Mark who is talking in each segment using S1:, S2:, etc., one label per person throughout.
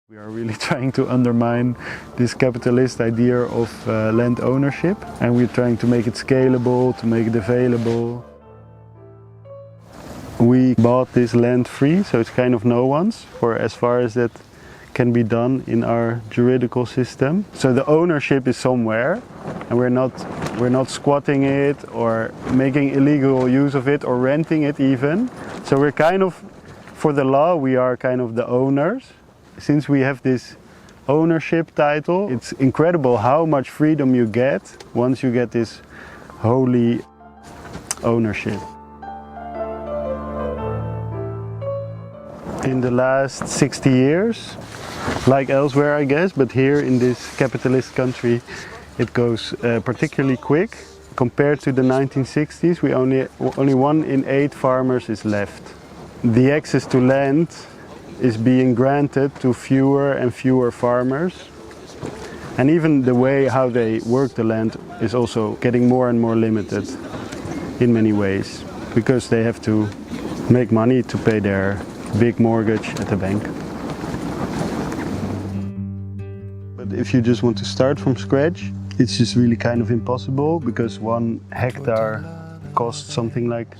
S1: We are really trying to undermine this capitalist idea of land ownership, and we're trying to make it scalable, to make it available. We bought this land free, so it's kind of no one's, for as far as that can be done in our juridical system. So the ownership is somewhere, and we're not squatting it or making illegal use of it or renting it even. So we're kind of, for the law, we are kind of the owners. Since we have this ownership title, it's incredible how much freedom you get once you get this holy ownership. In the last 60 years, like elsewhere I guess, but here in this capitalist country it goes particularly quick. Compared to the 1960s, only 1 in 8 farmers is left. The access to land is being granted to fewer and fewer farmers, and even the way how they work the land is also getting more and more limited in many ways, because they have to make money to pay their big mortgage at the bank. But if you just want to start from scratch, it's just really kind of impossible, because 1 hectare costs something like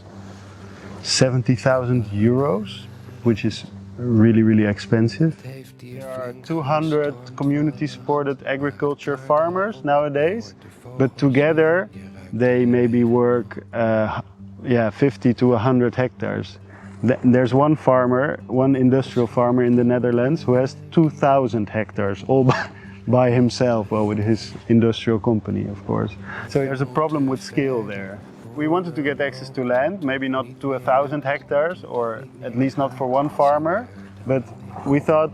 S1: 70,000 euros, which is really expensive. There are 200 community-supported agriculture farmers nowadays, but together they maybe work 50 to 100 hectares. There's one farmer, one industrial farmer in the Netherlands who has 2,000 hectares all by himself, well, with his industrial company, of course. So there's a problem with scale there. We wanted to get access to land, maybe not to 1,000 hectares, or at least not for one farmer, but we thought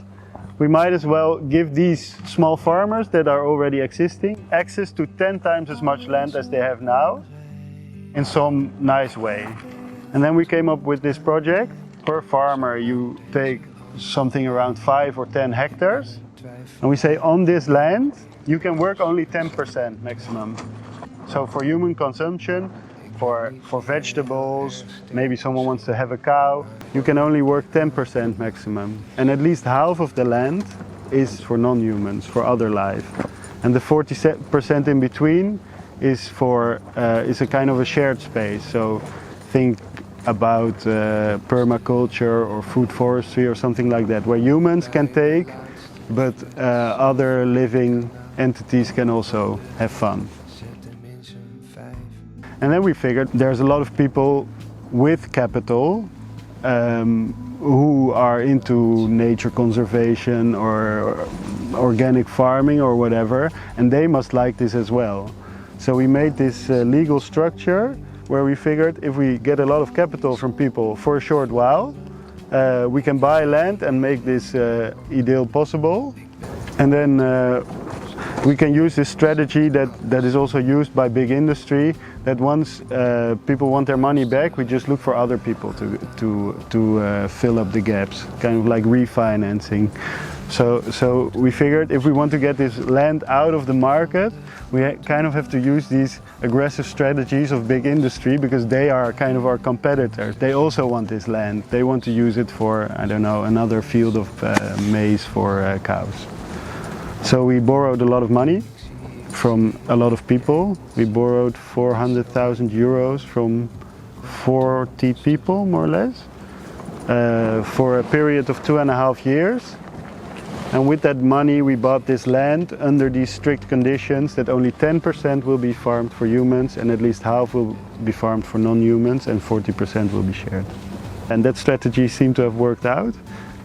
S1: we might as well give these small farmers that are already existing access to 10 times as much land as they have now in some nice way. And then we came up with this project. Per farmer you take something around 5 or 10 hectares, and we say on this land you can work only 10% maximum. So for human consumption, for vegetables, maybe someone wants to have a cow, you can only work 10% maximum. And at least half of the land is for non-humans, for other life. And the 40% in between is a kind of a shared space. So think about permaculture or food forestry or something like that, where humans can take, but other living entities can also have fun. And then we figured there's a lot of people with capital who are into nature conservation or organic farming or whatever, and they must like this as well. So we made this legal structure where we figured if we get a lot of capital from people for a short while, we can buy land and make this ideal possible. And then we can use this strategy that is also used by big industry, that once people want their money back, we just look for other people to fill up the gaps, kind of like refinancing. So we figured if we want to get this land out of the market, we kind of have to use these aggressive strategies of big industry, because they are kind of our competitors. They also want this land. They want to use it for, I don't know, another field of maize for cows. So we borrowed a lot of money from a lot of people. We borrowed 400,000 euros from 40 people, more or less, for a period of 2.5 years. And with that money we bought this land under these strict conditions that only 10% will be farmed for humans, and at least half will be farmed for non-humans, and 40% will be shared. And that strategy seemed to have worked out,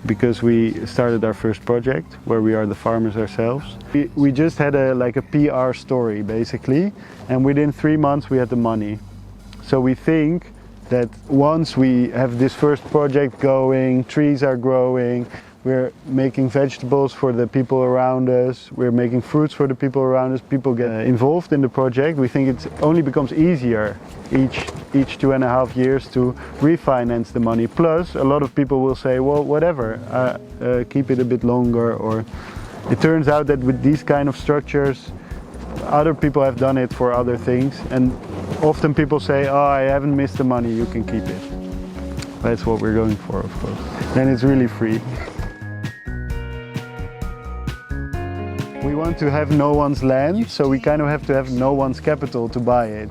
S1: because we started our first project where we are the farmers ourselves. We just had a PR story basically, and within 3 months we had the money. So we think that once we have this first project going, trees are growing, we're making vegetables for the people around us, we're making fruits for the people around us, people get involved in the project, we think it only becomes easier each 2.5 years to refinance the money. Plus a lot of people will say, well, whatever, keep it a bit longer. Or it turns out that with these kind of structures, other people have done it for other things, and often people say, oh, I haven't missed the money, you can keep it. That's what we're going for, of course. Then it's really free. We want to have no one's land, so we kind of have to have no one's capital to buy it.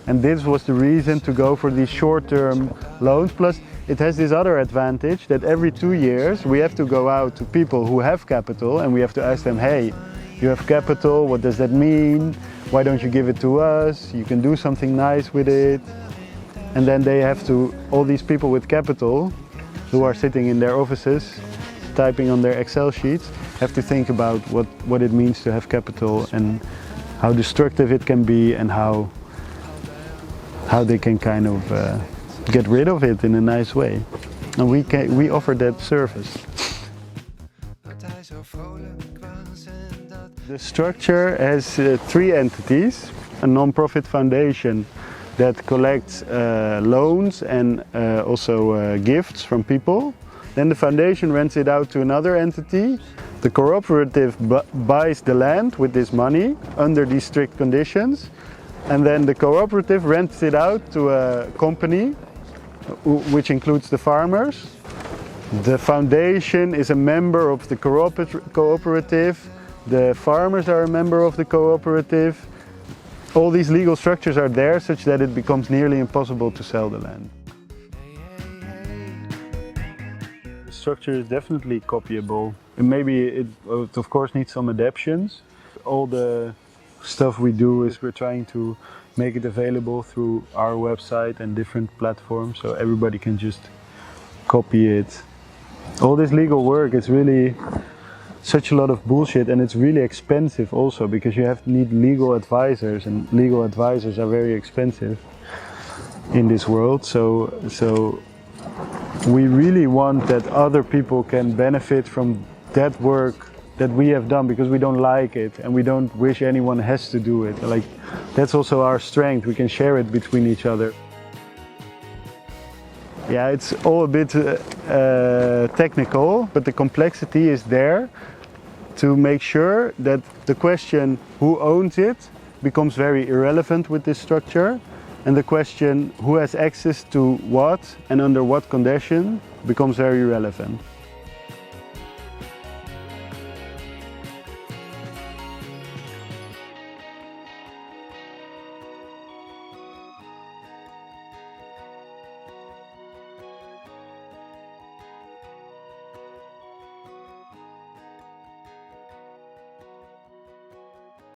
S1: And this was the reason to go for these short-term loans. Plus, it has this other advantage that every 2 years we have to go out to people who have capital and we have to ask them, hey, you have capital, what does that mean? Why don't you give it to us? You can do something nice with it. And then they have to, all these people with capital who are sitting in their offices, typing on their Excel sheets, have to think about what it means to have capital and how destructive it can be and how they can kind of get rid of it in a nice way. And we offer that service. The structure has 3 entities. A non-profit foundation that collects loans and also gifts from people. Then the foundation rents it out to another entity. The cooperative buys the land with this money under these strict conditions. And then the cooperative rents it out to a company, which includes the farmers. The foundation is a member of the cooperative. The farmers are a member of the cooperative. All these legal structures are there such that it becomes nearly impossible to sell the land. The structure is definitely copyable. And maybe it of course needs some adaptations. All the stuff we do is we're trying to make it available through our website and different platforms so everybody can just copy it. All this legal work is really such a lot of bullshit, and it's really expensive also because you need legal advisors, and legal advisors are very expensive in this world. So we really want that other people can benefit from that work that we have done because we don't like it and we don't wish anyone has to do it. Like, that's also our strength. We can share it between each other. Yeah, it's all a bit technical, but the complexity is there to make sure that the question who owns it becomes very irrelevant with this structure, and the question who has access to what and under what condition becomes very relevant.